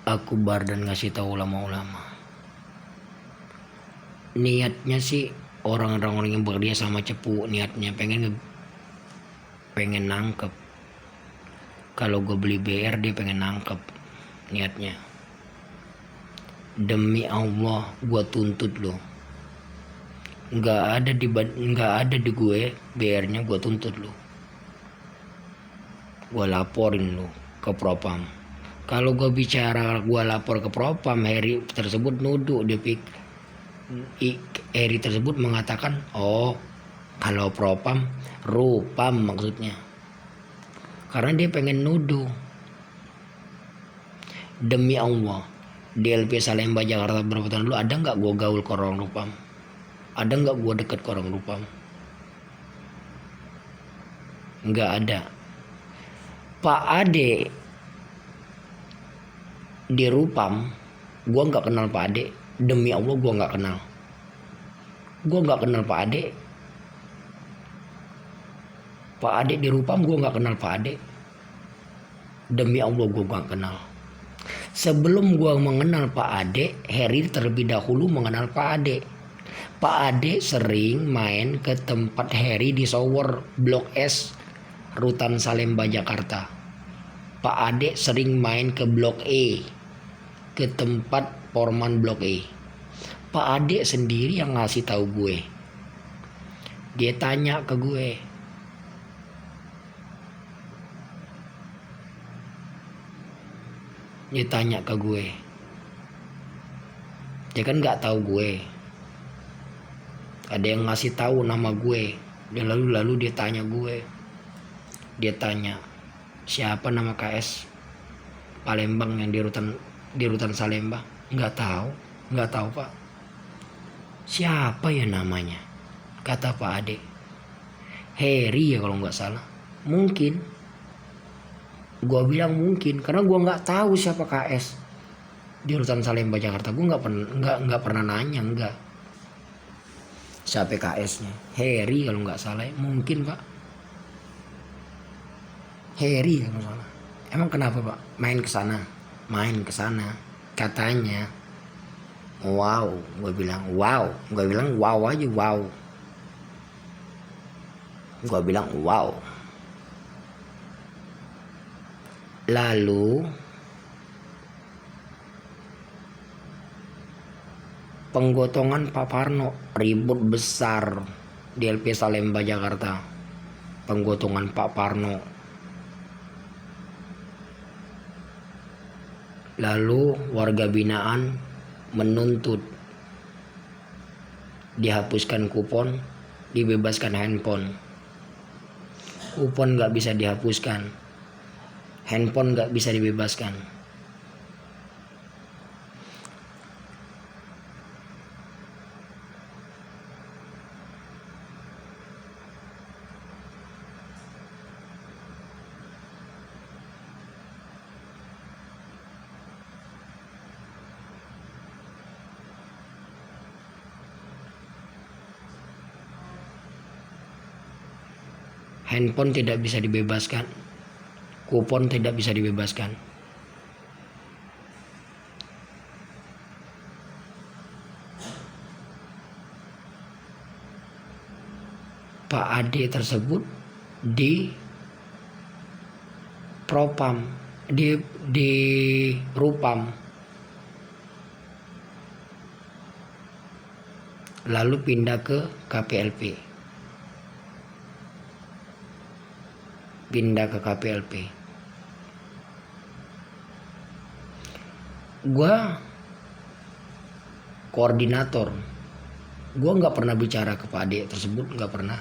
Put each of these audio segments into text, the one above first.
akbar dan ngasih tahu ulama-ulama. Niatnya sih orang-orang yang bekerja sama Cepu, niatnya pengen nangkep. Kalau gue beli BR dia pengen nangkep niatnya. Demi Allah gue tuntut lo. Nggak ada di gue BR-nya, gue tuntut lo. Gue laporin lo ke Propam. Kalau gue bicara gue lapor ke Propam, Heri tersebut nuduh, Heri tersebut mengatakan, oh kalau Propam, Rupam maksudnya. Karena dia pengen nuduh. Demi Allah, DLP Salemba Jakarta berapa tahun dulu, ada nggak gue gaul ke orang Rupam? Ada nggak gue deket ke orang Rupam? Nggak ada. Pak Ade di Rupam, gue nggak kenal Pak Ade. Demi Allah gue nggak kenal. Gue nggak kenal Pak Ade. Pak Ade di Rupam gue nggak kenal Pak Ade. Demi Allah gue nggak kenal. Sebelum gue mengenal Pak Ade, Heri terlebih dahulu mengenal Pak Ade. Pak Ade sering main ke tempat Heri di Sower Blok S, Rutan Salemba Jakarta. Pak Ade sering main ke Blok E, ke tempat Porman Blok E. Pak Ade sendiri yang ngasih tahu gue. Dia tanya ke gue, dia kan nggak tahu gue. Ada yang ngasih tahu nama gue. Dan lalu dia tanya gue. Dia tanya, siapa nama KS Palembang yang di rutan Salemba? Nggak tahu Pak. Siapa ya namanya? Kata Pak Ade. Heri ya kalau nggak salah. Mungkin. Gua bilang mungkin karena gua nggak tahu siapa KS di rutan Salemba Jakarta. Gua nggak pernah nanya, nggak. Siapa KS-nya? Heri kalau nggak salah. Mungkin Pak. Heri kalau salah. Emang kenapa Pak? Main ke sana. Katanya, wow. Gue bilang wow aja, wow. Gue bilang wow. Lalu penggotongan Pak Parno, ribut besar di LP Salemba Jakarta. Penggotongan Pak Parno. Lalu warga binaan menuntut dihapuskan kupon, dibebaskan handphone. Kupon nggak bisa dihapuskan, handphone nggak bisa dibebaskan. Handphone tidak bisa dibebaskan, kupon tidak bisa dibebaskan. Pak Ade tersebut di Propam, di Rupam, lalu pindah ke KPLP. Gua koordinator. Gua nggak pernah bicara ke Pak Ade tersebut, nggak pernah.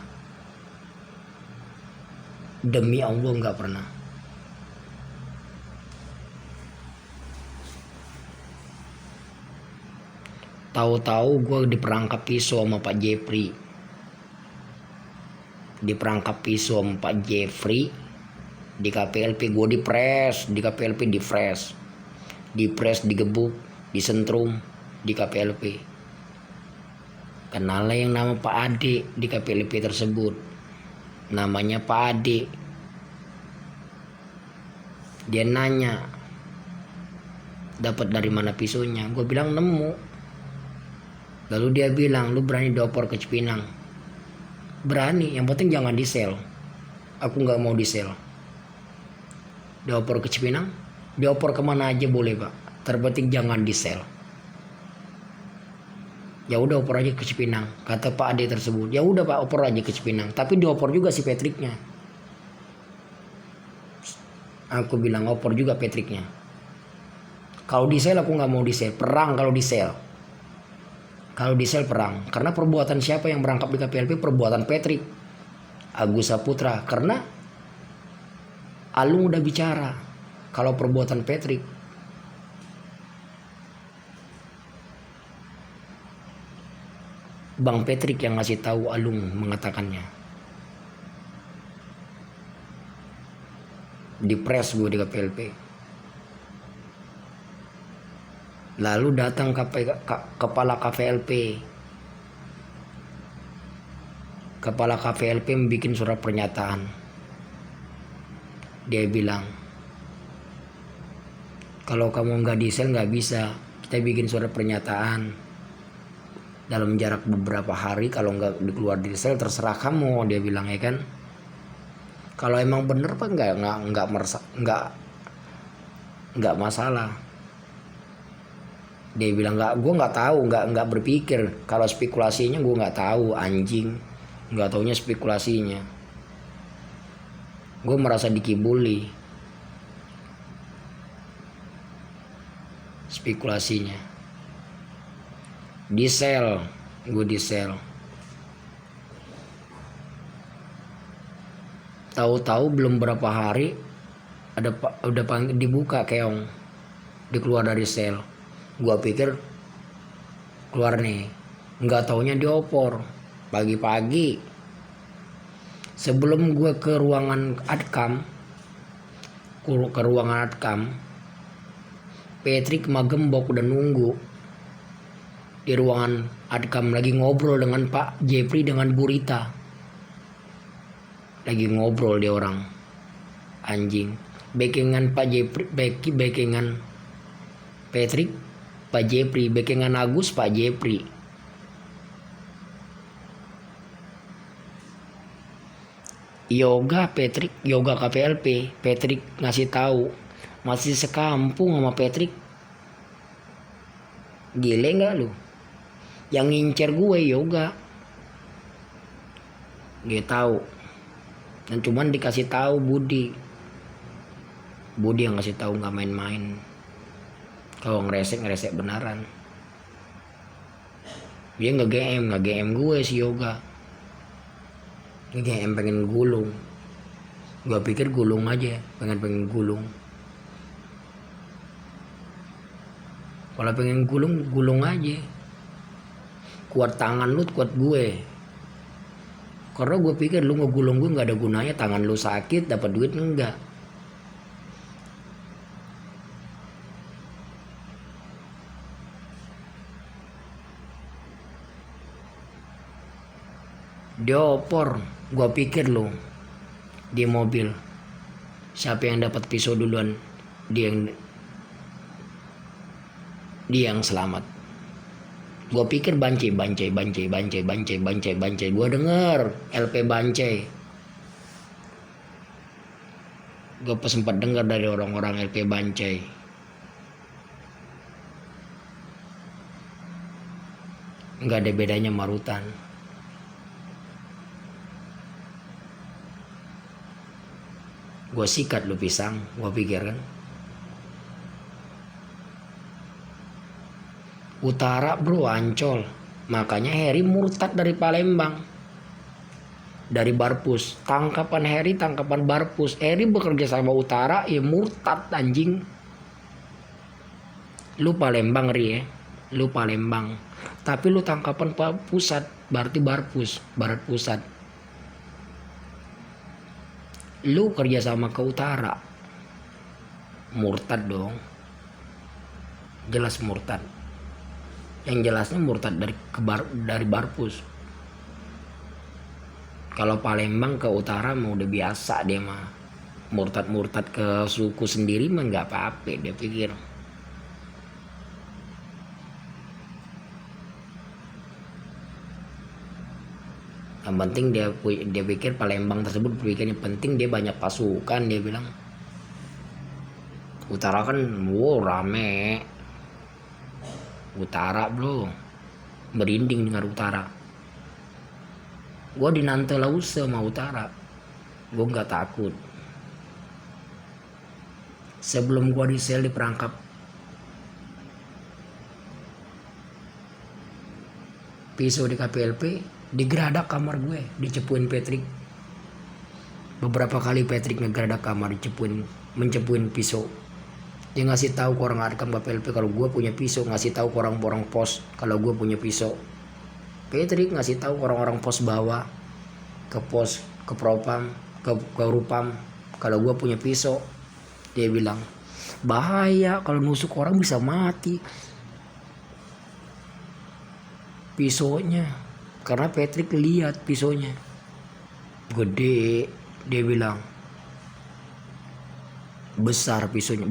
Demi Allah nggak pernah. Tahu-tahu gue diperangkap pisau sama Pak Jeffrey. Di KPLP gue dipres, di KPLP dipres, digebuk, disentrum di KPLP. Kenal yang nama Pak Ade di KPLP tersebut. Namanya Pak Ade. Dia nanya, dapat dari mana pisaunya? Gue bilang nemu. Lalu dia bilang, lu berani dioper ke Cipinang? Berani, yang penting jangan di sel. Aku nggak mau di sel. Dioper ke Cipinang? Dioper kemana aja boleh pak, terpenting jangan di sel. Ya udah oper aja ke Cipinang, kata Pak Ade tersebut. Ya udah Pak, oper aja ke Cipinang, tapi dioper juga si Patricknya. Aku bilang oper juga Patricknya. Kalau di sel aku nggak mau di sel, perang kalau di sel. Kalau di sel perang, karena perbuatan siapa yang berangkap di KPLP? Perbuatan Patrick Agus Saputra. Karena Alung udah bicara kalau perbuatan Patrick. Bang Patrick yang ngasih tahu Alung mengatakannya. Di press gue di KPLP. Lalu datang kepala KPLP. Kepala KPLP membuat surat pernyataan. Dia bilang, kalau kamu nggak di sel nggak bisa, kita bikin surat pernyataan. Dalam jarak beberapa hari, kalau nggak keluar dari sel terserah kamu, dia bilang ya kan. Kalau emang bener pak nggak masalah. Dia bilang gue nggak tahu, nggak berpikir. Kalau spekulasinya gue nggak tahu, anjing, nggak taunya spekulasinya. Gue merasa dikibuli spekulasinya. Di sel, gue di sel. Tahu-tahu belum berapa hari udah dibuka keong, dikeluar dari sel. Gue pikir keluar nih, nggak taunya diopor pagi-pagi. Sebelum gue ke ruangan adkam, Patrick Magembok udah nunggu di ruangan adkam, lagi ngobrol dengan Pak Jeffrey dengan Bu Rita. Lagi ngobrol dia orang, anjing. Backingan Pak Jeffrey, backingan Patrick Pak Jeffrey, backingan Agus Pak Jeffrey. Yoga Patrick, yoga KPLP. Patrick ngasih tahu masih sekampung sama Patrick. Gile nggak lu? Yang ngincer gue yoga. Dia tahu. Dan cuman dikasih tahu Budi yang ngasih tahu, nggak main-main. Kalau ngeresek beneran. Dia nge-GM gue si yoga. Nge-GM pengen gulung. Gue pikir gulung aja, pengen gulung. Kalau pengen gulung aja. Kuat tangan lu, kuat gue. Karena gue pikir lu ngegulung gue nggak ada gunanya, tangan lu sakit, dapat duit enggak. Dia opor, gue pikir lu di mobil. Siapa yang dapat pisau duluan? Dia yang selamat. Gue pikir Bancai. Gue denger LP Bancai. Gue sempat dengar dari orang-orang LP Bancai. Nggak ada bedanya Marutan. Gue sikat lu pisang, gue pikir kan. Utara bro, Ancol. Makanya Harry murtad dari Palembang, dari Barpus. Tangkapan Harry, tangkapan Barpus. Harry bekerja sama Utara, ya murtad anjing. Lu Palembang Ri ya, lu Palembang. Tapi lu tangkapan pusat, berarti Barpus, Barat Pusat. Lu kerja sama ke Utara, murtad dong. Jelas murtad. Yang jelasnya murtad dari Barpus. Kalau Palembang ke Utara mau udah biasa dia mah. Murtad ke suku sendiri mah nggak apa-apa dia pikir. Yang penting dia pikir Palembang tersebut pikir yang penting dia banyak pasukan, dia bilang. Utara kan rame. Utara bro, merinding dengar utara. Gue di Nante Lause sama utara, gue nggak takut. Sebelum gue di sel diperangkap pisau di KPLP, digeradak kamar gue, dicepuin Patrick. Beberapa kali Patrick ngegeradak kamar, mencepuin pisau. Dia ngasih tahu ke orang Arkam KPLP kalau gue punya pisau, ngasih tahu ke orang-orang pos kalau gue punya pisau. Patrick ngasih tahu ke orang-orang pos bawah, ke pos, ke propam, ke rupam kalau gue punya pisau. Dia bilang bahaya kalau nusuk orang bisa mati pisaunya, karena Patrick lihat pisaunya gede. Dia bilang besar pisaunya,